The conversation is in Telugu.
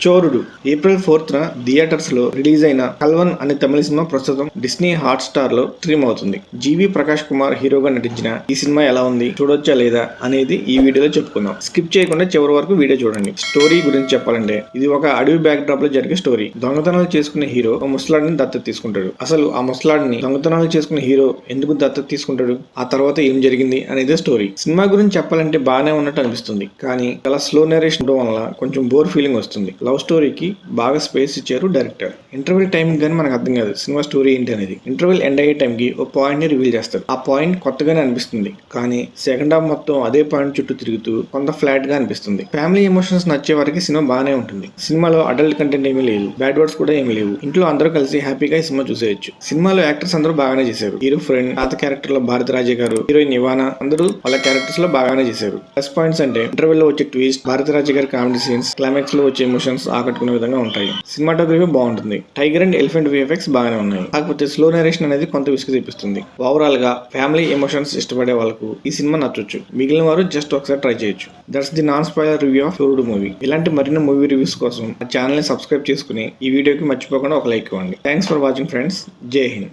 చోరుడు ఏప్రిల్ 4న థియేటర్స్ లో రిలీజ్ అయిన కల్వన్ అనే తమిళ సినిమా ప్రస్తుతం డిస్నీ హాట్ స్టార్ లో స్ట్రీమ్ అవుతుంది. జీవి ప్రకాష్ కుమార్ హీరోగా నటించిన ఈ సినిమా ఎలా ఉంది, చూడొచ్చా లేదా అనేది ఈ వీడియోలో చెప్పుకుందాం. స్కిప్ చేయకుండా చివరి వరకు వీడియో చూడండి. స్టోరీ గురించి చెప్పాలంటే ఇది ఒక అడవి బ్యాక్ డ్రాప్ లో జరిగే స్టోరీ. దొంగతనాలు చేసుకునే హీరో ఒక ముసలాడిని దత్తత తీసుకుంటాడు. అసలు ఆ ముసలాడిని దొంగతనాలు చేసుకునే హీరో ఎందుకు దత్తత తీసుకుంటాడు, ఆ తర్వాత ఏం జరిగింది అనేది స్టోరీ. సినిమా గురించి చెప్పాలంటే బాగానే ఉన్నట్టు అనిపిస్తుంది, కానీ చాలా స్లో నరేషన్ ఉండడం వల్ల కొంచెం బోర్ ఫీలింగ్ వస్తుంది. లవ్ స్టోరీకి బాగా స్పేస్ ఇచ్చారు డైరెక్టర్. ఇంటర్వెల్ టైం కానీ మనకు అర్థం కాదు సినిమా స్టోరీ ఏంటి అనేది. ఇంటర్వెల్ ఎండ్ అయ్యే టైంకి ఒక పాయింట్ ని రివీల్ చేస్తారు. ఆ పాయింట్ కొత్తగానే అనిపిస్తుంది, కానీ సెకండ్ హాఫ్ మొత్తం అదే పాయింట్ చుట్టూ తిరుగుతూ కొంత ఫ్లాట్ గా అనిపిస్తుంది. ఫ్యామిలీ ఎమోషన్స్ నచ్చే వరకు సినిమా బాగానే ఉంటుంది. సినిమాలో అడల్ట్ కంటెంట్ ఏమీ లేదు, బ్యాడ్ వర్డ్స్ కూడా ఏమీ లేవు. ఇంట్లో అందరూ కలిసి హ్యాపీగా ఈ సినిమా చూసేయచ్చు. సినిమాలో యాక్టర్స్ అందరూ బాగానే చేశారు. హీరో ఫ్రెండ్ పాత క్యారెక్టర్ లో భారతరాజే గారు, హీరోయిన్ ఇవానా అందరూ వాళ్ళ క్యారెక్టర్స్ లో బాగానే చేశారు. ప్లస్ పాయింట్స్ అంటే ఇంటర్వెల్ లో వచ్చే ట్విస్ట్, భారతరాజే గారి కామెడీ సీన్స్, క్లైమాక్స్ లో వచ్చే ఎమోషన్స్ ఆకట్టుకునే విధంగా ఉంటాయి. సినిమాటోగ్రఫీ బాగుంటుంది. టైగర్ అండ్ ఎలిఫెంట్ విఎఫ్ఎక్స్ బాగానే ఉన్నాయి. కాకపోతే స్లో నరేషన్ అనేది కొంత విసుగు తెప్పిస్తుంది. ఓవరాల్ గా ఫ్యామిలీ ఎమోషన్స్ ఇష్టపడే వాళ్ళకు ఈ సినిమా నచ్చొచ్చు. మిగిలిన వారు జస్ట్ ఒకసారి ట్రై చేయొచ్చు. That's the non spoiler review of Chorudu movie. ఇలాంటి మరిన్ని మూవీ రివ్యూస్ కోసం ఆ ఛానల్ ని సబ్స్క్రైబ్ చేసుకుని ఈ వీడియోకి మర్చిపోకుండా ఒక లైక్ ఇవ్వండి. Thanks for watching friends. జై హింద్.